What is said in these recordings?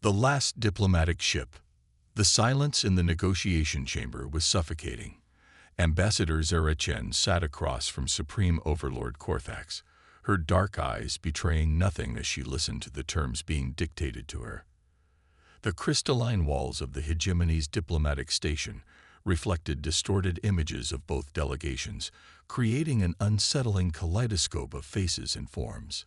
The last diplomatic ship. The silence in the negotiation chamber was suffocating. Ambassador Zara Chen sat across from Supreme Overlord Korthax, her dark eyes betraying nothing as she listened to the terms being dictated to her. The crystalline walls of the hegemony's diplomatic station reflected distorted images of both delegations, creating an unsettling kaleidoscope of faces and forms.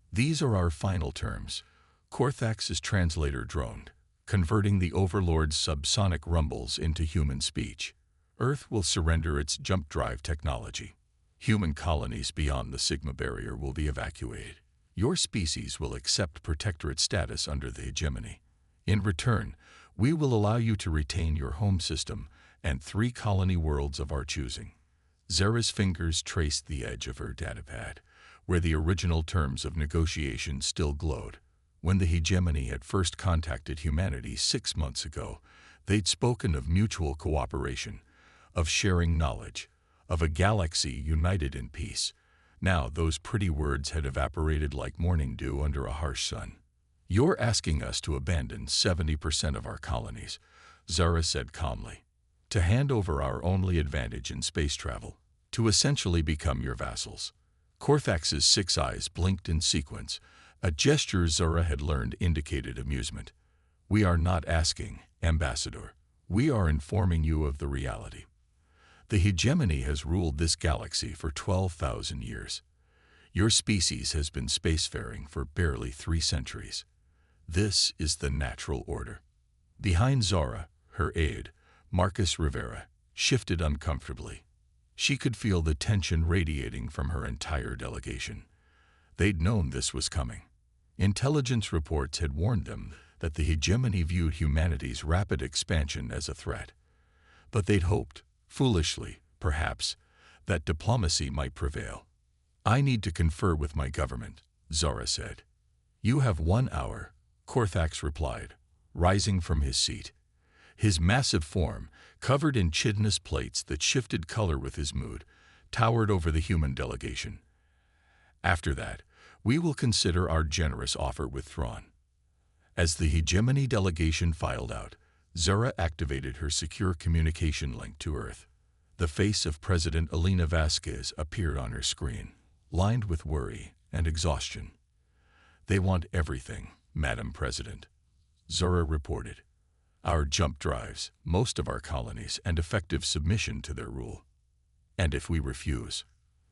"These are our final terms," Korthax's translator droned, converting the Overlord's subsonic rumbles into human speech. "Earth will surrender its jump drive technology. Human colonies beyond the Sigma barrier will be evacuated. Your species will accept protectorate status under the hegemony. In return, we will allow you to retain your home system and 3 colony worlds of our choosing." Zara's fingers traced the edge of her datapad, where the original terms of negotiation still glowed. When the hegemony had first contacted humanity 6 months ago, they'd spoken of mutual cooperation, of sharing knowledge, of a galaxy united in peace. Now those pretty words had evaporated like morning dew under a harsh sun. "You're asking us to abandon 70% of our colonies," Zara said calmly, "to hand over our only advantage in space travel, to essentially become your vassals." Korthax's 6 eyes blinked in sequence, a gesture Zara had learned indicated amusement. "We are not asking, Ambassador. We are informing you of the reality. The hegemony has ruled this galaxy for 12,000 years. Your species has been spacefaring for barely 3 centuries. This is the natural order." Behind Zara, her aide, Marcus Rivera, shifted uncomfortably. She could feel the tension radiating from her entire delegation. They'd known this was coming. Intelligence reports had warned them that the hegemony viewed humanity's rapid expansion as a threat. But they'd hoped, foolishly, perhaps, that diplomacy might prevail. "I need to confer with my government," Zara said. "You have 1 hour," Korthax replied, rising from his seat. His massive form, covered in chitinous plates that shifted color with his mood, towered over the human delegation. "After that, we will consider our generous offer withdrawn." As the hegemony delegation filed out, Zara activated her secure communication link to Earth. The face of President Elena Vasquez appeared on her screen, lined with worry and exhaustion. "They want everything, Madam President," Zara reported. "Our jump drives, most of our colonies, and effective submission to their rule. And if we refuse,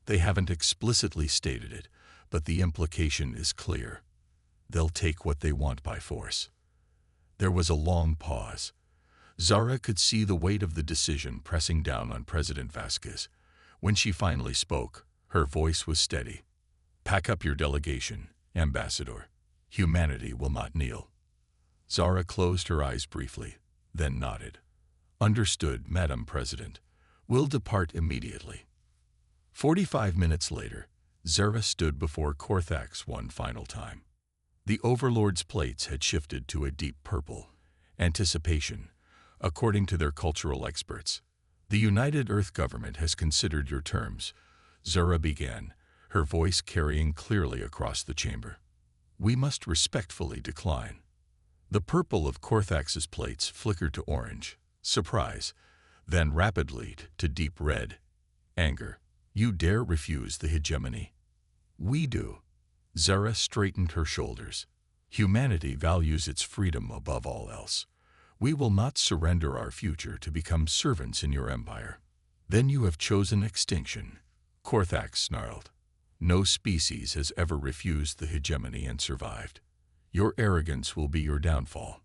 they haven't explicitly stated it, but the implication is clear. They'll take what they want by force." There was a long pause. Zara could see the weight of the decision pressing down on President Vasquez. When she finally spoke, her voice was steady. "Pack up your delegation, Ambassador. Humanity will not kneel." Zara closed her eyes briefly, then nodded. "Understood, Madam President. We'll depart immediately." 45 minutes later, Zara stood before Korthax one final time. The Overlord's plates had shifted to a deep purple. Anticipation, according to their cultural experts. "The United Earth government has considered your terms," Zara began, her voice carrying clearly across the chamber. "We must respectfully decline." The purple of Korthax's plates flickered to orange, surprise, then rapidly to deep red, anger. "You dare refuse the hegemony?" "We do." Zara straightened her shoulders. "Humanity values its freedom above all else. We will not surrender our future to become servants in your empire." "Then you have chosen extinction," Korthax snarled. "No species has ever refused the hegemony and survived. Your arrogance will be your downfall."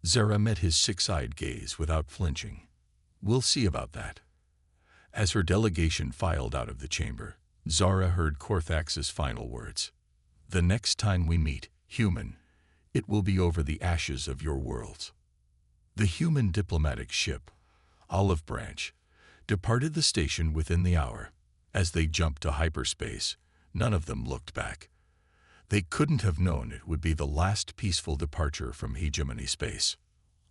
Zara met his 6-eyed gaze without flinching. "We'll see about that." As her delegation filed out of the chamber, Zara heard Korthax's final words. "The next time we meet, human, it will be over the ashes of your worlds." The human diplomatic ship, Olive Branch, departed the station within the hour. As they jumped to hyperspace, none of them looked back. They couldn't have known it would be the last peaceful departure from hegemony space.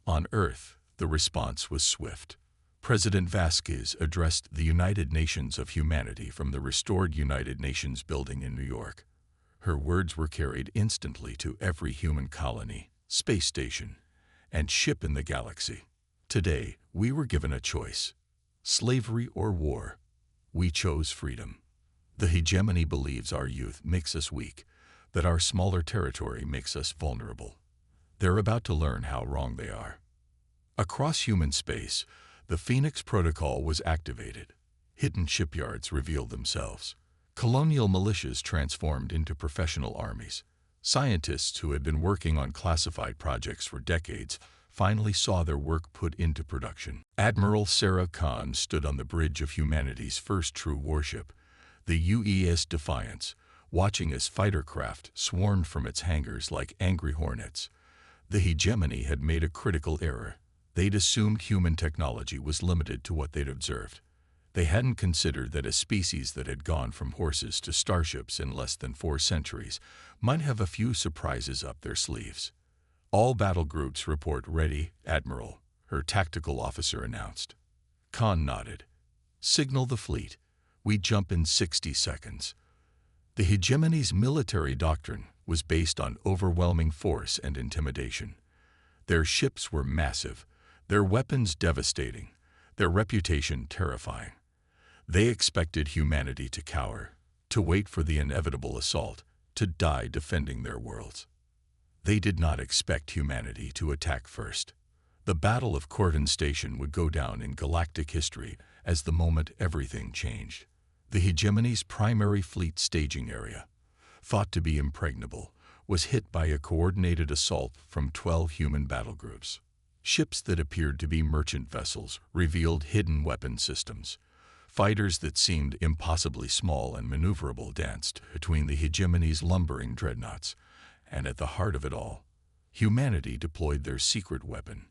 On Earth, the response was swift. President Vasquez addressed the United Nations of Humanity from the restored United Nations building in New York. Her words were carried instantly to every human colony, space station, and ship in the galaxy. Today, we were given a choice: slavery or war. We chose freedom. The hegemony believes our youth makes us weak, that our smaller territory makes us vulnerable. They're about to learn how wrong they are. Across human space, the Phoenix Protocol was activated. Hidden shipyards revealed themselves. Colonial militias transformed into professional armies. Scientists who had been working on classified projects for decades finally saw their work put into production. Admiral Sarah Khan stood on the bridge of humanity's first true warship, the UES Defiance, watching as fighter craft swarmed from its hangars like angry hornets. The hegemony had made a critical error. They'd assumed human technology was limited to what they'd observed. They hadn't considered that a species that had gone from horses to starships in less than 4 centuries might have a few surprises up their sleeves. All battle groups report ready, Admiral, her tactical officer announced. Khan nodded. Signal the fleet. We jump in 60 seconds. The hegemony's military doctrine was based on overwhelming force and intimidation. Their ships were massive, their weapons devastating, their reputation terrifying. They expected humanity to cower, to wait for the inevitable assault, to die defending their worlds. They did not expect humanity to attack first. The Battle of Corton Station would go down in galactic history as the moment everything changed. The hegemony's primary fleet staging area, thought to be impregnable, was hit by a coordinated assault from 12 human battle groups. Ships that appeared to be merchant vessels revealed hidden weapon systems. Fighters that seemed impossibly small and maneuverable danced between the hegemony's lumbering dreadnoughts. And at the heart of it all, humanity deployed their secret weapon.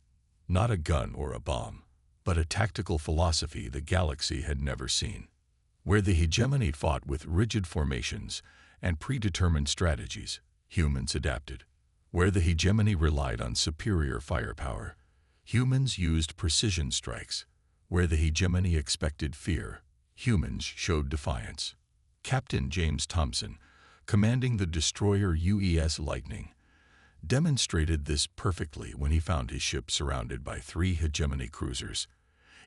Not a gun or a bomb, but a tactical philosophy the galaxy had never seen. Where the hegemony fought with rigid formations and predetermined strategies, humans adapted. Where the hegemony relied on superior firepower, humans used precision strikes. Where the hegemony expected fear, humans showed defiance. Captain James Thompson, commanding the destroyer UES Lightning, demonstrated this perfectly when he found his ship surrounded by 3 hegemony cruisers.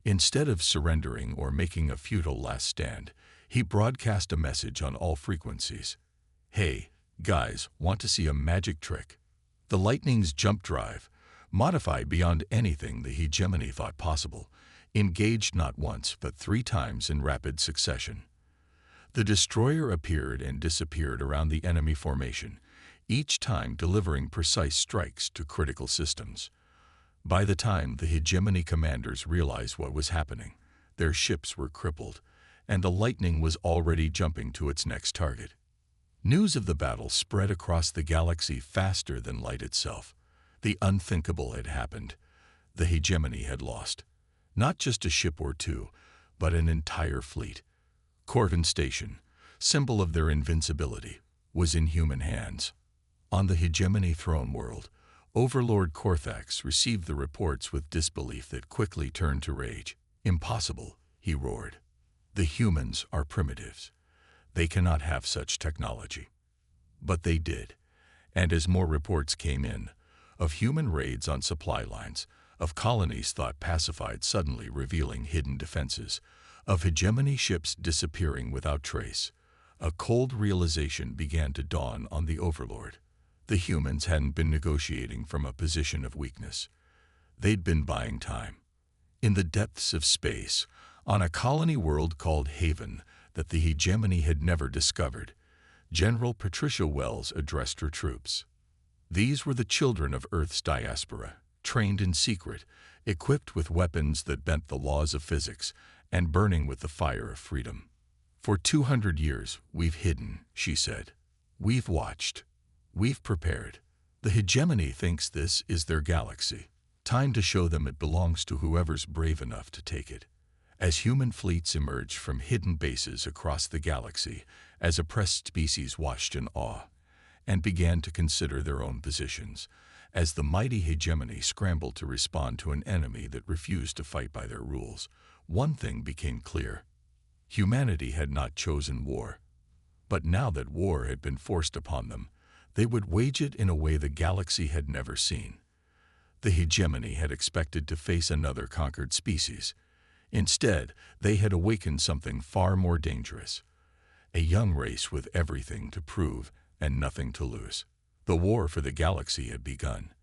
Instead of surrendering or making a futile last stand, he broadcast a message on all frequencies. Hey, guys, want to see a magic trick? The Lightning's jump drive, modified beyond anything the hegemony thought possible, engaged not once but 3 times in rapid succession. The destroyer appeared and disappeared around the enemy formation, each time delivering precise strikes to critical systems. By the time the hegemony commanders realized what was happening, their ships were crippled, and the Lightning was already jumping to its next target. News of the battle spread across the galaxy faster than light itself. The unthinkable had happened. The hegemony had lost. Not just a ship or 2, but an entire fleet. Corton Station, symbol of their invincibility, was in human hands. On the hegemony throne world, Overlord Corthax received the reports with disbelief that quickly turned to rage. Impossible, he roared. The humans are primitives. They cannot have such technology. But they did, and as more reports came in, of human raids on supply lines, of colonies thought pacified suddenly revealing hidden defenses, of hegemony ships disappearing without trace, a cold realization began to dawn on the Overlord. The humans hadn't been negotiating from a position of weakness. They'd been buying time. In the depths of space, on a colony world called Haven that the hegemony had never discovered, General Patricia Wells addressed her troops. These were the children of Earth's diaspora, trained in secret, equipped with weapons that bent the laws of physics, and burning with the fire of freedom. For 200 years, we've hidden, she said. We've watched. We've prepared. The hegemony thinks this is their galaxy. Time to show them it belongs to whoever's brave enough to take it. As human fleets emerged from hidden bases across the galaxy, as oppressed species watched in awe, and began to consider their own positions, as the mighty hegemony scrambled to respond to an enemy that refused to fight by their rules, one thing became clear. Humanity had not chosen war. But now that war had been forced upon them, They would wage it in a way the galaxy had never seen. The hegemony had expected to face another conquered species. Instead, they had awakened something far more dangerous. A young race with everything to prove and nothing to lose. The war for the galaxy had begun,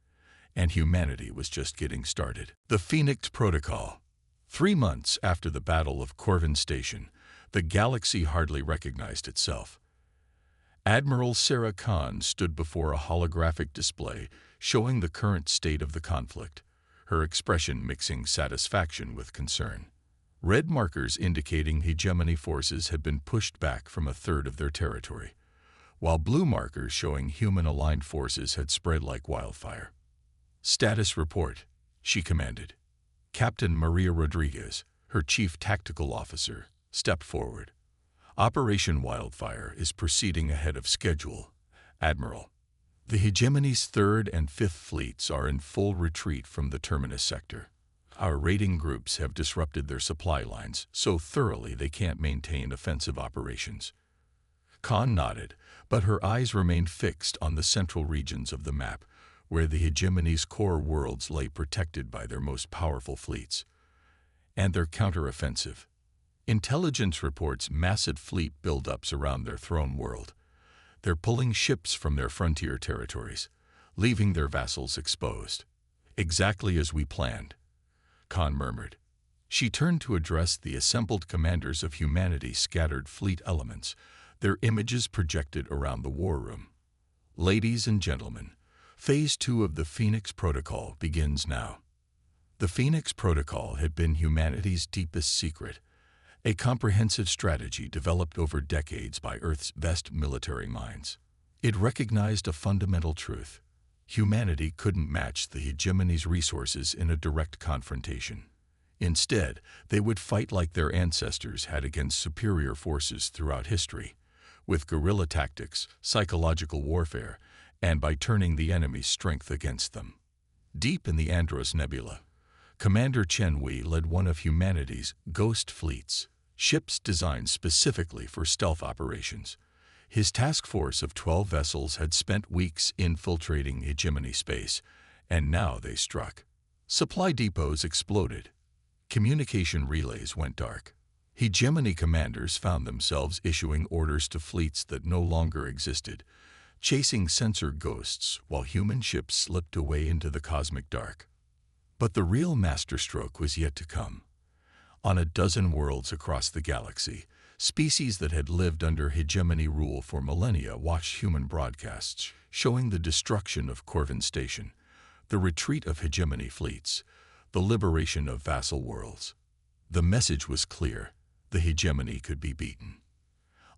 and humanity was just getting started. The Phoenix Protocol. 3 months after the Battle of Corvin Station, the galaxy hardly recognized itself. Admiral Sarah Khan stood before a holographic display showing the current state of the conflict, her expression mixing satisfaction with concern. Red markers indicating hegemony forces had been pushed back from a third of their territory, while blue markers showing human-aligned forces had spread like wildfire. "Status report," she commanded. Captain Maria Rodriguez, her chief tactical officer, stepped forward. "Operation Wildfire is proceeding ahead of schedule, Admiral. The hegemony's 3rd and 5th fleets are in full retreat from the Terminus sector. Our raiding groups have disrupted their supply lines so thoroughly they can't maintain offensive operations." Khan nodded, but her eyes remained fixed on the central regions of the map, where the hegemony's core worlds lay protected by their most powerful fleets. And their counteroffensive. Intelligence reports massive fleet buildups around their throne world. They're pulling ships from their frontier territories, leaving their vassals exposed. "Exactly as we planned," Khan murmured. She turned to address the assembled commanders of humanity's scattered fleet elements, their images projected around the war room. "Ladies and gentlemen, Phase 2 of the Phoenix Protocol begins now." The Phoenix Protocol had been humanity's deepest secret, a comprehensive strategy developed over decades by Earth's best military minds. It recognized a fundamental truth. Humanity couldn't match the hegemony's resources in a direct confrontation. Instead, they would fight like their ancestors had against superior forces throughout history, with guerrilla tactics, psychological warfare, and by turning the enemy's strength against them. Deep in the Andros Nebula, Commander Chen Wei led one of humanity's ghost fleets, ships designed specifically for stealth operations. His task force of 12 vessels had spent weeks infiltrating hegemony space, and now they struck. Supply depots exploded. Communication relays went dark. Hegemony commanders found themselves issuing orders to fleets that no longer existed, chasing sensor ghosts while human ships slipped away into the cosmic dark. But the real masterstroke was yet to come. On a dozen worlds across the galaxy, species that had lived under hegemony rule for millennia watched human broadcasts showing the destruction of Corvin Station, the retreat of hegemony fleets, the liberation of vassal worlds. The message was clear: the hegemony could be beaten.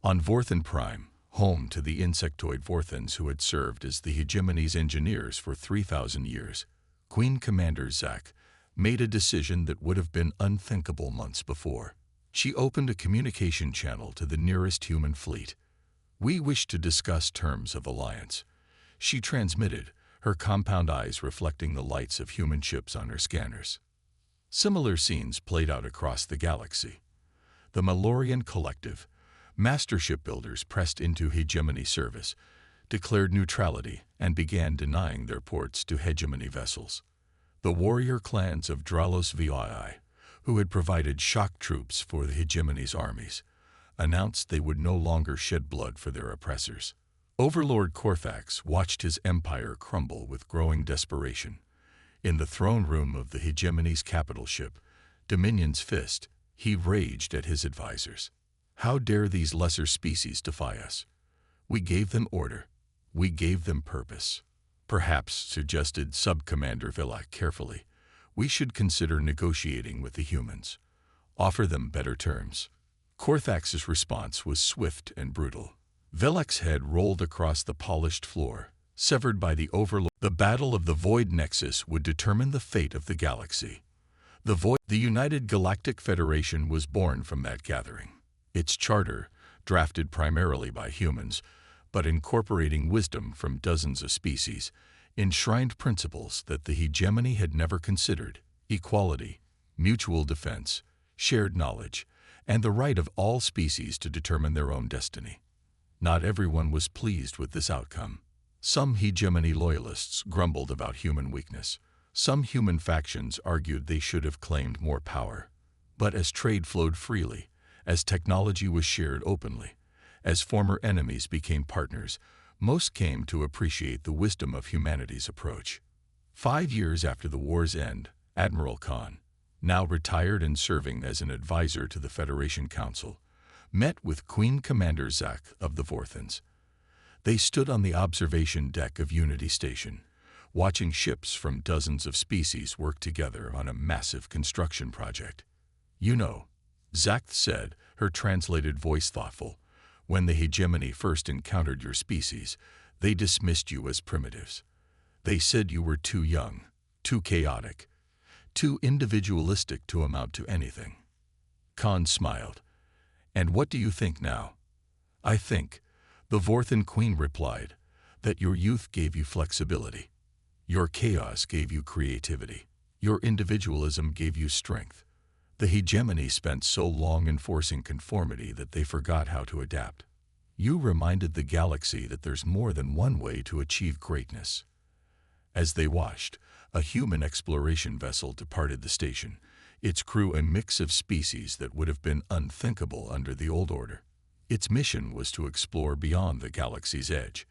On Vorthan Prime, home to the insectoid Vorthans who had served as the hegemony's engineers for 3,000 years, Queen Commander Zach made a decision that would have been unthinkable months before. She opened a communication channel to the nearest human fleet. "We wish to discuss terms of alliance," she transmitted, her compound eyes reflecting the lights of human ships on her scanners. Similar scenes played out across the galaxy. The Malorian Collective, master shipbuilders pressed into hegemony service, declared neutrality and began denying their ports to hegemony vessels. The warrior clans of Dralos VII, who had provided shock troops for the hegemony's armies, announced they would no longer shed blood for their oppressors. Overlord Corthax watched his empire crumble with growing desperation. In the throne room of the hegemony's capital ship, Dominion's Fist, he raged at his advisors. "How dare these lesser species defy us? We gave them order. We gave them purpose." "Perhaps," suggested Sub-Commander Vilak carefully, "we should consider negotiating with the humans. Offer them better terms." Corthax's response was swift and brutal. Vilak's head rolled across the polished floor, severed by the overlord. The Battle of the Void Nexus would determine the fate of the galaxy. The United Galactic Federation was born from that gathering. Its charter, drafted primarily by humans, but incorporating wisdom from dozens of species, enshrined principles that the hegemony had never considered: equality, mutual defense, shared knowledge, and the right of all species to determine their own destiny. Not everyone was pleased with this outcome. Some hegemony loyalists grumbled about human weakness. Some human factions argued they should have claimed more power. But as trade flowed freely, as technology was shared openly, as former enemies became partners, most came to appreciate the wisdom of humanity's approach. 5 years after the war's end, Admiral Khan, now retired and serving as an advisor to the Federation Council, met with Queen Commander Zach of the Vorthons. They stood on the observation deck of Unity Station, watching ships from dozens of species work together on a massive construction project. "You know," Zach said, her translated voice thoughtful, "when the hegemony first encountered your species, they dismissed you as primitives. They said you were too young, too chaotic, too individualistic to amount to anything." Khan smiled. "And what do you think now?" "I think," the Vorthon Queen replied, "that your youth gave you flexibility. Your chaos gave you creativity. Your individualism gave you strength. The hegemony spent so long enforcing conformity that they forgot how to adapt. You reminded the galaxy that there's more than one way to achieve greatness." As they watched, a human exploration vessel departed the station, its crew a mix of species that would have been unthinkable under the old order. Its mission was to explore beyond the galaxy's edge,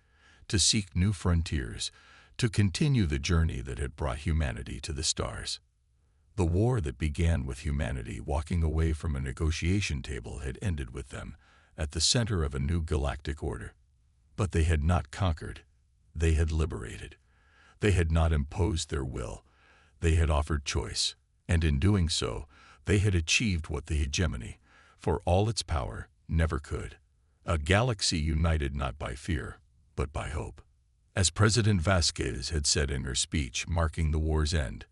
to seek new frontiers, to continue the journey that had brought humanity to the stars. The war that began with humanity walking away from a negotiation table had ended with them at the center of a new galactic order. But they had not conquered. They had liberated. They had not imposed their will. They had offered choice, and in doing so, they had achieved what the hegemony, for all its power, never could. A galaxy united not by fear, but by hope. As President Vasquez had said in her speech marking the war's end,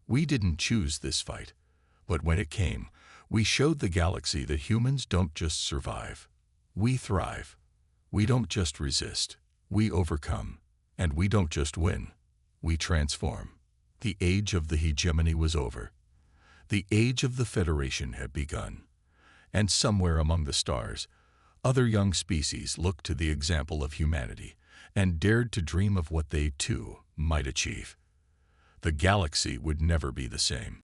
"We didn't choose this fight, but when it came, we showed the galaxy that humans don't just survive. We thrive. We don't just resist. We overcome. And we don't just win. We transform." The age of the hegemony was over. The age of the Federation had begun. And somewhere among the stars, other young species looked to the example of humanity and dared to dream of what they, too, might achieve. The galaxy would never be the same.